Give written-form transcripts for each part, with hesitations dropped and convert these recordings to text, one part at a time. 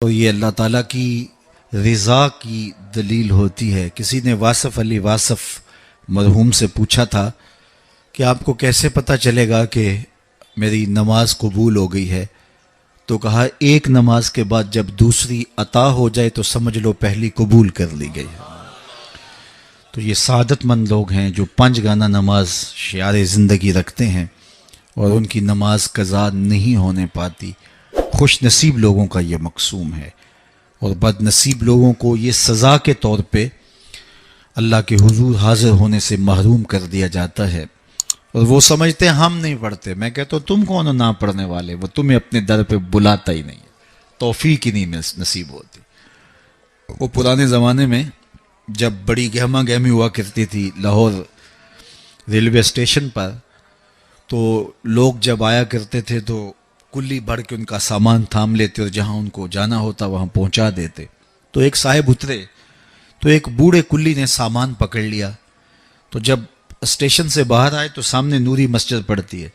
اور یہ اللہ تعالیٰ کی رضا کی دلیل ہوتی ہے۔ کسی نے واصف علی واصف مرحوم سے پوچھا تھا کہ آپ کو کیسے پتہ چلے گا کہ میری نماز قبول ہو گئی ہے؟ تو کہا ایک نماز کے بعد جب دوسری عطا ہو جائے تو سمجھ لو پہلی قبول کر لی گئی ہے۔ تو یہ سعادت مند لوگ ہیں جو 5 گانا نماز شعار زندگی رکھتے ہیں اور ان کی نماز قضا نہیں ہونے پاتی۔ خوش نصیب لوگوں کا یہ مقسوم ہے، اور بد نصیب لوگوں کو یہ سزا کے طور پہ اللہ کے حضور حاضر ہونے سے محروم کر دیا جاتا ہے، اور وہ سمجھتے ہیں ہم نہیں پڑھتے۔ میں کہتا ہوں تم کون ہو نہ پڑھنے والے؟ وہ تمہیں اپنے در پہ بلاتا ہی نہیں، توفیق ہی نہیں نصیب ہوتی۔ وہ پرانے زمانے میں جب بڑی گہما گہمی ہوا کرتی تھی لاہور ریلوے اسٹیشن پر، تو لوگ جب آیا کرتے تھے تو کلی بھر کے ان کا سامان تھام لیتے اور جہاں ان کو جانا ہوتا وہاں پہنچا دیتے۔ تو ایک صاحب اترے تو ایک بوڑھے کلی نے سامان پکڑ لیا، تو جب اسٹیشن سے باہر آئے تو سامنے نوری مسجد پڑتی ہے،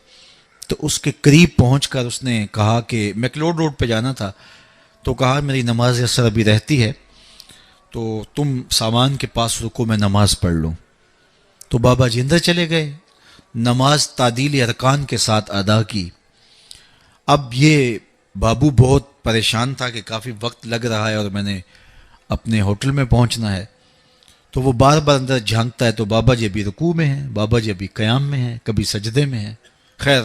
تو اس کے قریب پہنچ کر اس نے کہا کہ میکلوڈ روڈ پہ جانا تھا، تو کہا میری نماز اثر ابھی رہتی ہے تو تم سامان کے پاس رکو میں نماز پڑھ لوں۔ تو بابا جی اندر چلے گئے، نماز تعدیل ارکان کے ساتھ ادا کی۔ اب یہ بابو بہت پریشان تھا کہ کافی وقت لگ رہا ہے اور میں نے اپنے ہوٹل میں پہنچنا ہے، تو وہ بار بار اندر جھانکتا ہے، تو بابا جی ابھی رکوع میں ہیں، بابا جی ابھی قیام میں ہیں، کبھی سجدے میں ہیں۔ خیر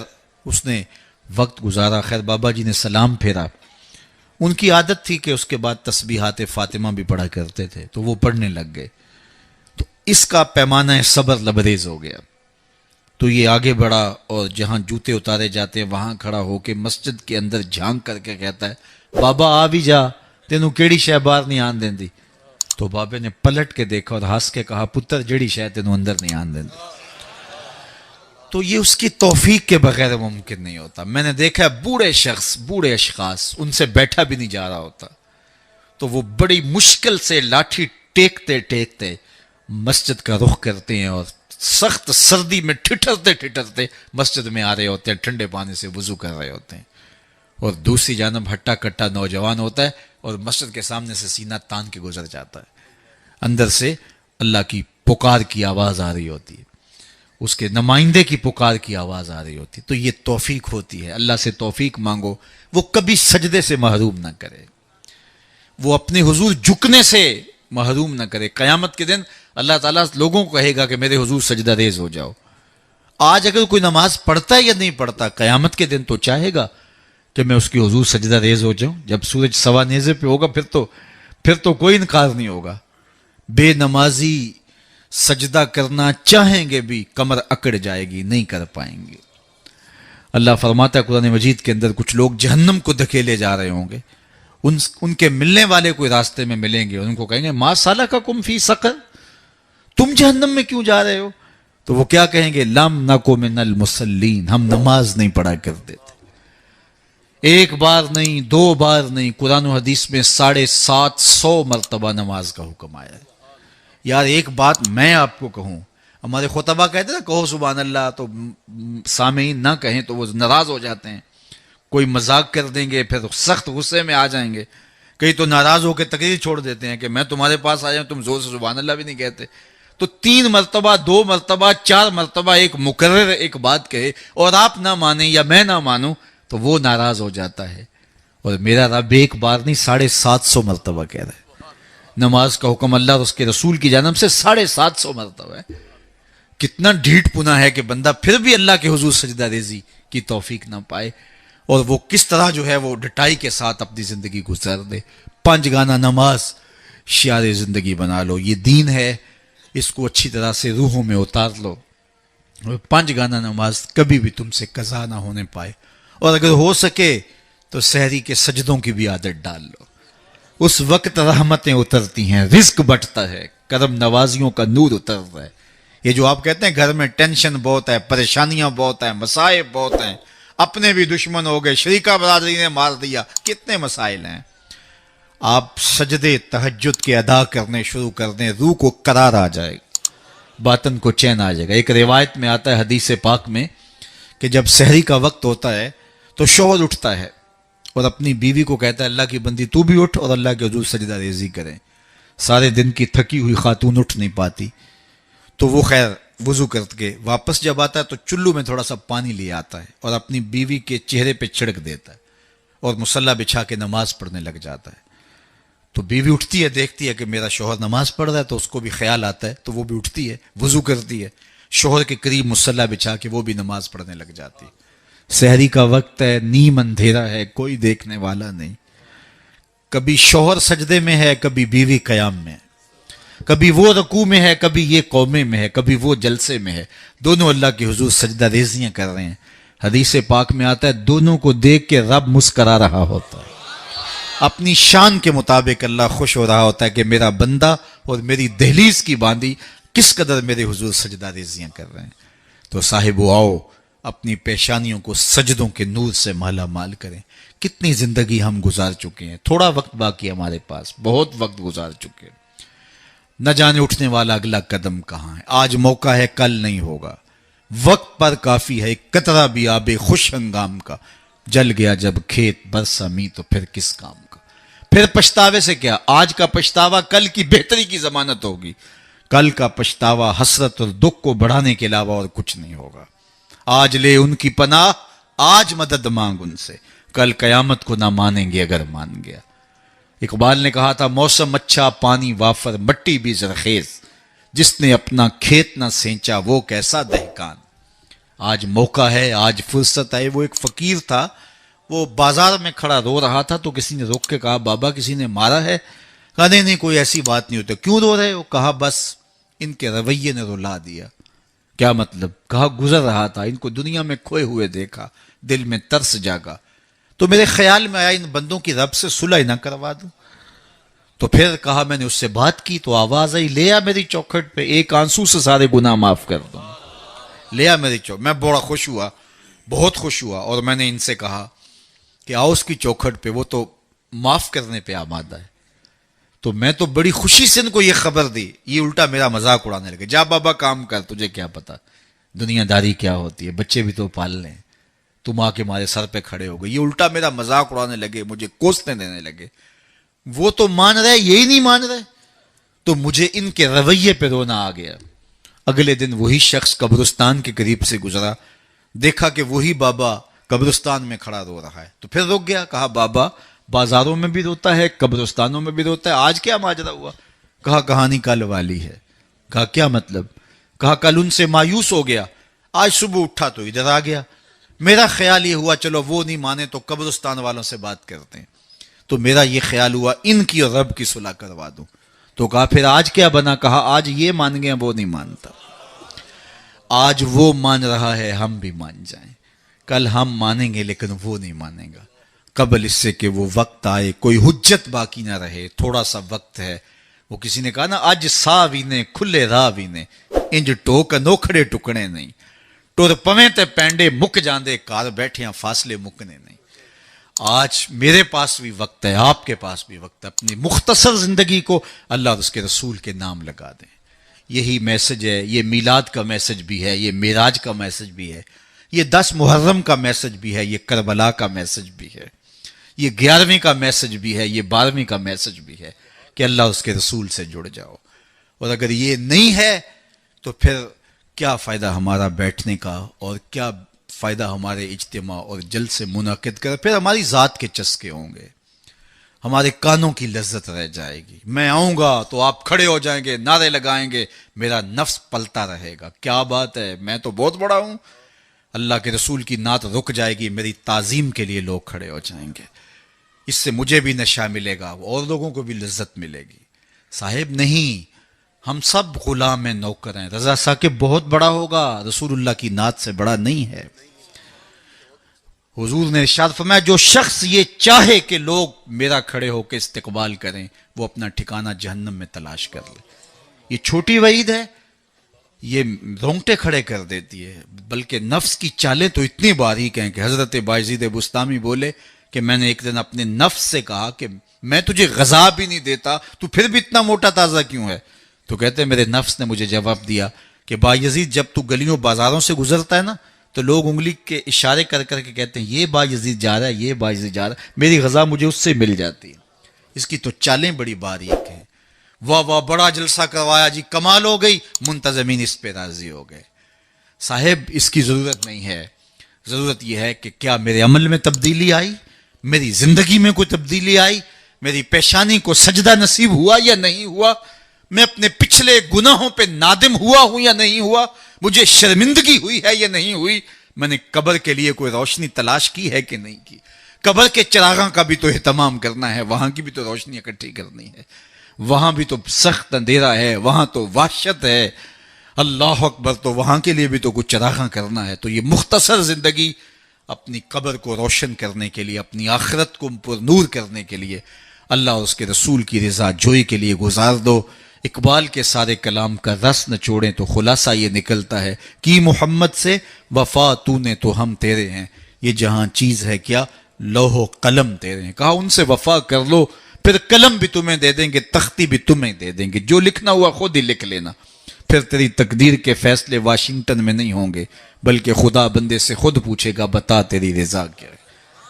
اس نے وقت گزارا، خیر بابا جی نے سلام پھیرا۔ ان کی عادت تھی کہ اس کے بعد تسبیحات فاطمہ بھی پڑھا کرتے تھے، تو وہ پڑھنے لگ گئے۔ تو اس کا پیمانہ صبر لبریز ہو گیا، تو یہ آگے بڑھا اور جہاں جوتے اتارے جاتے ہیں وہاں کھڑا ہو کے مسجد کے اندر جھانک کر کے کہتا ہے بابا آ بھی جا، تینوں کیڑی شے باہر نہیں آن دیندی؟ تو بابے نے پلٹ کے دیکھا اور ہنس کے کہا پتر جڑی شے تینوں اندر نہیں آن دیندی۔ تو یہ اس کی توفیق کے بغیر ممکن نہیں ہوتا۔ میں نے دیکھا بوڑھے شخص، بوڑھے اشخاص، ان سے بیٹھا بھی نہیں جا رہا ہوتا، تو وہ بڑی مشکل سے لاٹھی ٹیکتے ٹیکتے مسجد کا رخ کرتے ہیں، اور سخت سردی میں ٹھٹرتے ٹھٹرتے مسجد میں آ رہے ہوتے ہیں، ٹھنڈے پانی سے وضو کر رہے ہوتے ہیں، اور دوسری جانب ہٹا کٹا نوجوان ہوتا ہے اور مسجد کے سامنے سے سینہ تان کے گزر جاتا ہے۔ اندر سے اللہ کی پکار کی آواز آ رہی ہوتی ہے، اس کے نمائندے کی پکار کی آواز آ رہی ہوتی ہے۔ تو یہ توفیق ہوتی ہے، اللہ سے توفیق مانگو، وہ کبھی سجدے سے محروم نہ کرے، وہ اپنے حضور جھکنے سے محروم نہ کرے۔ قیامت کے دن اللہ تعالیٰ لوگوں کو کہے گا کہ میرے حضور سجدہ ریز ہو جاؤ۔ آج اگر کوئی نماز پڑھتا ہے یا نہیں پڑھتا، قیامت کے دن تو چاہے گا کہ میں اس کی حضور سجدہ ریز ہو جاؤں۔ جب سورج سوا نیزے پہ ہوگا پھر تو کوئی انکار نہیں ہوگا۔ بے نمازی سجدہ کرنا چاہیں گے بھی کمر اکڑ جائے گی، نہیں کر پائیں گے۔ اللہ فرماتا ہے قرآن مجید کے اندر کچھ لوگ جہنم کو دھکیلے جا رہے ہوں گے، ان کے ملنے والے کوئی راستے میں ملیں گے اور ان کو کہیں گے ما سالککم فی سقر، تم جہنم میں کیوں جا رہے ہو؟ تو وہ کیا کہیں گے؟ لم نکو من المصلین، ہم نماز نہیں پڑھا کرتے تھے۔ ایک بار نہیں، 2 بار نہیں، قرآن و حدیث میں 750 مرتبہ نماز کا حکم آیا ہے۔ یار ایک بات میں آپ کو کہوں، ہمارے خطبہ کہتے ہیں نا کہو سبحان اللہ، تو سامعین نہ کہیں تو وہ ناراض ہو جاتے ہیں، کوئی مذاق کر دیں گے، پھر سخت غصے میں آ جائیں گے، کئی تو ناراض ہو کے تقریر چھوڑ دیتے ہیں کہ میں تمہارے پاس آیا ہوں، تم زور سے سبحان اللہ بھی نہیں کہتے۔ تو 3 مرتبہ، 2 مرتبہ، 4 مرتبہ ایک مکرر ایک بات کہے اور آپ نہ مانیں یا میں نہ مانوں تو وہ ناراض ہو جاتا ہے، اور میرا رب ایک بار نہیں 750 مرتبہ کہہ رہا ہے۔ نماز کا حکم اللہ اور اس کے رسول کی جانب سے 750 مرتبہ ہے۔ کتنا ڈھیٹ پنا ہے کہ بندہ پھر بھی اللہ کے حضور سجدہ ریزی کی توفیق نہ پائے، اور وہ کس طرح جو ہے وہ ڈٹائی کے ساتھ اپنی زندگی گزار دے۔ 5 گانا نماز شعار زندگی بنا لو، یہ دین ہے، اس کو اچھی طرح سے روحوں میں اتار لو، اور 5 گانا نماز کبھی بھی تم سے قضا نہ ہونے پائے، اور اگر ہو سکے تو سحری کے سجدوں کی بھی عادت ڈال لو۔ اس وقت رحمتیں اترتی ہیں، رزق بٹتا ہے، کرم نوازیوں کا نور اترتا ہے۔ یہ جو آپ کہتے ہیں گھر میں ٹینشن بہت ہے، پریشانیاں بہت ہیں، مسائب بہت ہیں، اپنے بھی دشمن ہو گئے، شریکہ برادری نے مار دیا، کتنے مسائل ہیں، آپ سجدے تہجد کے ادا کرنے شروع کر دیں، روح کو قرار آ جائے گا، باطن کو چین آ جائے گا۔ ایک روایت میں آتا ہے حدیث پاک میں کہ جب سحری کا وقت ہوتا ہے تو شوہر اٹھتا ہے اور اپنی بیوی کو کہتا ہے اللہ کی بندی تو بھی اٹھ اور اللہ کے حضور سجدہ ریزی کریں. سارے دن کی تھکی ہوئی خاتون اٹھ نہیں پاتی تو وہ خیر وضو کر کے واپس جب آتا ہے تو چلو میں تھوڑا سا پانی لے آتا ہے اور اپنی بیوی کے چہرے پہ چھڑک دیتا ہے اور مصلی بچھا کے نماز پڑھنے لگ جاتا ہے. تو بیوی اٹھتی ہے، دیکھتی ہے کہ میرا شوہر نماز پڑھ رہا ہے تو اس کو بھی خیال آتا ہے تو وہ بھی اٹھتی ہے، وضو کرتی ہے، شوہر کے قریب مصلی بچھا کے وہ بھی نماز پڑھنے لگ جاتی ہے. سحری کا وقت ہے، نیم اندھیرا ہے، کوئی دیکھنے والا نہیں. کبھی شوہر سجدے میں ہے، کبھی بیوی قیام میں ہے، کبھی وہ رکوع میں ہے، کبھی یہ قومے میں ہے، کبھی وہ جلسے میں ہے. دونوں اللہ کے حضور سجدہ ریزیاں کر رہے ہیں. حدیث پاک میں آتا ہے دونوں کو دیکھ کے رب مسکرا رہا ہوتا ہے. اپنی شان کے مطابق اللہ خوش ہو رہا ہوتا ہے کہ میرا بندہ اور میری دہلیز کی باندی کس قدر میرے حضور سجدہ ریزیاں کر رہے ہیں. تو صاحبو آؤ اپنی پیشانیوں کو سجدوں کے نور سے مالا مال کریں. کتنی زندگی ہم گزار چکے ہیں، تھوڑا وقت باقی ہمارے پاس، بہت وقت گزار چکے ہیں. نہ جانے اٹھنے والا اگلا قدم کہاں ہے. آج موقع ہے کل نہیں ہوگا. وقت پر کافی ہے ایک قطرہ بھی آب خوش ہنگام کا. جل گیا جب کھیت برسا می تو پھر کس کام کا. پھر پچھتاوے سے کیا، آج کا پچھتاوا کل کی بہتری کی ضمانت ہوگی. کل کا پچھتاوا حسرت اور دکھ کو بڑھانے کے علاوہ اور کچھ نہیں ہوگا. آج لے ان کی پناہ، آج مدد مانگ ان سے، کل قیامت کو نہ مانیں گے اگر مان گیا. اقبال نے کہا تھا موسم اچھا پانی وافر مٹی بھی زرخیز، جس نے اپنا کھیت نہ سینچا وہ کیسا دہقان. آج موقع ہے، آج فرصت ہے. وہ ایک فقیر تھا، وہ بازار میں کھڑا رو رہا تھا تو کسی نے روک کے کہا بابا کسی نے مارا ہے؟ کہا نہیں نہیں کوئی ایسی بات نہیں ہوتی. کیوں رو رہے ہو؟ کہا بس ان کے رویے نے رلا دیا. کیا مطلب؟ کہا گزر رہا تھا، ان کو دنیا میں کھوئے ہوئے دیکھا، دل میں ترس جاگا تو میرے خیال میں آیا ان بندوں کی رب سے صلح نہ کروا دوں. تو پھر کہا میں نے اس سے بات کی تو آواز آئی لے آ میری چوکھٹ پہ، ایک آنسو سے سارے گناہ معاف کر دوں. لے آ میری چوکھٹ. میں بڑا خوش ہوا، بہت خوش ہوا، اور میں نے ان سے کہا کہ آؤ اس کی چوکھٹ پہ، وہ تو معاف کرنے پہ آمادہ ہے. تو میں تو بڑی خوشی سے ان کو یہ خبر دی. یہ الٹا میرا مذاق اڑانے لگے. جا بابا کام کر، تجھے کیا پتا دنیا داری کیا ہوتی ہے، بچے بھی تو پال لیں، تم آ کے ہمارے سر پہ کھڑے ہو گئے. یہ الٹا میرا مذاق اڑانے لگے، مجھے کوسنے دینے لگے. وہ تو مان رہے، یہی نہیں مان رہے. تو مجھے ان کے رویے پہ رونا آ گیا. اگلے دن وہی شخص قبرستان کے قریب سے گزرا، دیکھا کہ وہی بابا قبرستان میں کھڑا رو رہا ہے. تو پھر رک گیا. کہا بابا بازاروں میں بھی روتا ہے، قبرستانوں میں بھی روتا ہے، آج کیا ماجرا ہوا؟ کہا کہانی کل والی ہے. کہا کیا مطلب؟ کہا کل ان سے مایوس ہو گیا، آج صبح اٹھا تو ادھر آ گیا. میرا خیال یہ ہوا چلو وہ نہیں مانے تو قبرستان والوں سے بات کرتے ہیں. تو میرا یہ خیال ہوا ان کی اور رب کی صلح کروا دوں. تو کہا پھر آج کیا بنا؟ کہا آج یہ مان گئے وہ نہیں مانتا. آج وہ مان رہا ہے ہم بھی مان جائیں. کل ہم مانیں گے لیکن وہ نہیں مانے گا. قبل اس سے کہ وہ وقت آئے کوئی حجت باقی نہ رہے. تھوڑا سا وقت ہے. وہ کسی نے کہا نا اج سا وی نے کھلے راہ وی نے انج ٹوک انوکھڑے ٹکڑے نہیں ٹر پویں تے پینڈے مک جاندے کار بیٹھیاں فاصلے مکنے نہیں. آج میرے پاس بھی وقت ہے، آپ کے پاس بھی وقت ہے. اپنی مختصر زندگی کو اللہ اور اس کے رسول کے نام لگا دیں. یہی میسج ہے. یہ میلاد کا میسج بھی ہے، یہ معراج کا میسج بھی ہے، یہ 10 محرم کا میسج بھی ہے، یہ کربلا کا میسج بھی ہے، یہ 11ویں کا میسج بھی ہے، یہ 12ویں کا میسج بھی ہے کہ اللہ اس کے رسول سے جڑ جاؤ. اور اگر یہ نہیں ہے تو پھر کیا فائدہ ہمارا بیٹھنے کا، اور کیا فائدہ ہمارے اجتماع اور جلسے منعقد کر. پھر ہماری ذات کے چسکے ہوں گے، ہمارے کانوں کی لذت رہ جائے گی. میں آؤں گا تو آپ کھڑے ہو جائیں گے، نعرے لگائیں گے، میرا نفس پلتا رہے گا کیا بات ہے میں تو بہت بڑا ہوں. اللہ کے رسول کی نعت رک جائے گی، میری تعظیم کے لیے لوگ کھڑے ہو جائیں گے. اس سے مجھے بھی نشہ ملے گا اور لوگوں کو بھی لذت ملے گی. صاحب نہیں، ہم سب غلام ہیں، نوکر ہیں. رضا ثاقب بہت بڑا ہوگا، رسول اللہ کی نعت سے بڑا نہیں ہے. حضور نے ارشاد فرمایا جو شخص یہ چاہے کہ لوگ میرا کھڑے ہو کے استقبال کریں وہ اپنا ٹھکانہ جہنم میں تلاش کر لے. یہ چھوٹی وعید ہے، یہ رونگٹے کھڑے کر دیتی ہے. بلکہ نفس کی چالیں تو اتنی باریک ہیں کہ حضرت بایزید بستامی بولے کہ میں نے ایک دن اپنے نفس سے کہا کہ میں تجھے غذا بھی نہیں دیتا تو پھر بھی اتنا موٹا تازہ کیوں ہے؟ تو کہتے ہیں میرے نفس نے مجھے جواب دیا کہ بایزید جب تو گلیوں بازاروں سے گزرتا ہے نا تو لوگ انگلی کے اشارے کر کر کے کہتے ہیں یہ بایزید جا رہا ہے، یہ بایزید جا رہا ہے، میری غذا مجھے اس سے مل جاتی ہے۔ اس کی تو چالیں بڑی باریک ہیں۔ واہ واہ بڑا جلسہ کروایا جی، کمال ہو گئی، منتظمین اس پہ راضی ہو گئے۔ صاحب اس کی ضرورت نہیں ہے، ضرورت یہ ہے کہ کیا میرے عمل میں تبدیلی آئی، میری زندگی میں کوئی تبدیلی آئی، میری پیشانی کو سجدہ نصیب ہوا یا نہیں ہوا، میں اپنے پچھلے گناہوں پہ نادم ہوا ہوں یا نہیں ہوا، مجھے شرمندگی ہوئی ہے یا نہیں ہوئی، میں نے قبر کے لیے کوئی روشنی تلاش کی ہے کہ نہیں کی، قبر کے چراغاں کا بھی تو اہتمام کرنا ہے، وہاں کی بھی تو روشنی اکٹھی کرنی ہے، وہاں بھی تو سخت اندھیرا ہے، وہاں تو وحشت ہے، اللہ اکبر، تو وہاں کے لیے بھی تو کچھ چراغاں کرنا ہے۔ تو یہ مختصر زندگی اپنی قبر کو روشن کرنے کے لیے، اپنی آخرت کو پر نور کرنے کے لیے، اللہ اور اس کے رسول کی رضا جوئی کے لیے گزار دو۔ اقبال کے سارے کلام کا رس نہ چھوڑیں تو خلاصہ یہ نکلتا ہے کہ محمد سے وفا تو نے تو ہم تیرے ہیں، یہ جہاں چیز ہے کیا لوح و قلم تیرے ہیں۔ کہا ان سے وفا کر لو، پھر قلم بھی تمہیں دے دیں گے، تختی بھی تمہیں دے دیں گے، جو لکھنا ہوا خود ہی لکھ لینا، پھر تیری تقدیر کے فیصلے واشنگٹن میں نہیں ہوں گے، بلکہ خدا بندے سے خود پوچھے گا بتا تیری رضا کیا ہے۔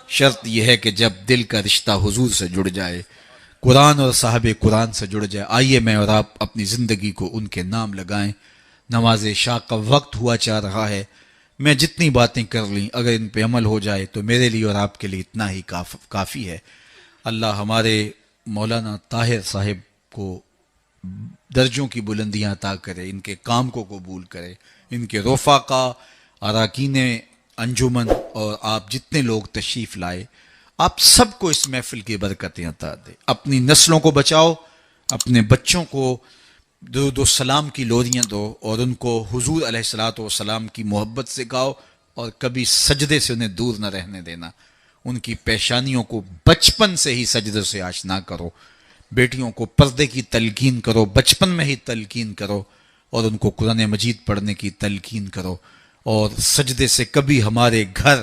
شرط یہ ہے کہ جب دل کا رشتہ حضور سے جڑ جائے، قرآن اور صاحب قرآن سے جڑ جائے۔ آئیے میں اور آپ اپنی زندگی کو ان کے نام لگائیں۔ نماز عشاء کا وقت ہوا چاہ رہا ہے، میں جتنی باتیں کر لیں اگر ان پہ عمل ہو جائے تو میرے لیے اور آپ کے لیے اتنا ہی کافی ہے۔ اللہ ہمارے مولانا طاہر صاحب کو درجوں کی بلندیاں عطا کرے، ان کے کام کو قبول کرے، ان کے رفقا، اراکین انجمن اور آپ جتنے لوگ تشریف لائے، آپ سب کو اس محفل کی برکتیں عطا دے۔ اپنی نسلوں کو بچاؤ، اپنے بچوں کو درود و سلام کی لوریاں دو اور ان کو حضور علیہ الصلوۃ والسلام کی محبت سکھاؤ، اور کبھی سجدے سے انہیں دور نہ رہنے دینا۔ ان کی پیشانیوں کو بچپن سے ہی سجدے سے آشنا کرو، بیٹیوں کو پردے کی تلقین کرو، بچپن میں ہی تلقین کرو، اور ان کو قرآن مجید پڑھنے کی تلقین کرو، اور سجدے سے کبھی ہمارے گھر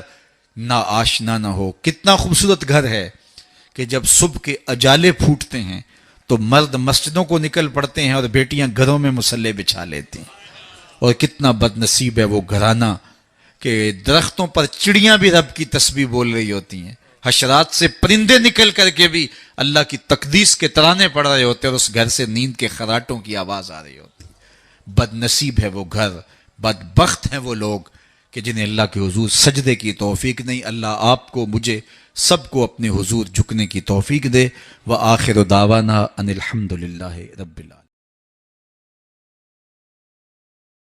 نہ آشنا نہ ہو۔ کتنا خوبصورت گھر ہے کہ جب صبح کے اجالے پھوٹتے ہیں تو مرد مسجدوں کو نکل پڑتے ہیں اور بیٹیاں گھروں میں مصلے بچھا لیتی ہیں، اور کتنا بد نصیب ہے وہ گھرانہ کہ درختوں پر چڑیاں بھی رب کی تسبیح بول رہی ہوتی ہیں، حشرات سے پرندے نکل کر کے بھی اللہ کی تقدیس کے ترانے پڑھ رہے ہوتے ہیں، اور اس گھر سے نیند کے خراٹوں کی آواز آ رہی ہوتی ہے۔ بد نصیب ہے وہ گھر، بدبخت ہیں وہ لوگ کہ جنہیں اللہ کے حضور سجدے کی توفیق نہیں۔ اللہ آپ کو، مجھے، سب کو اپنے حضور جھکنے کی توفیق دے۔ وآخر دعوانا ان الحمدللہ رب العالمین۔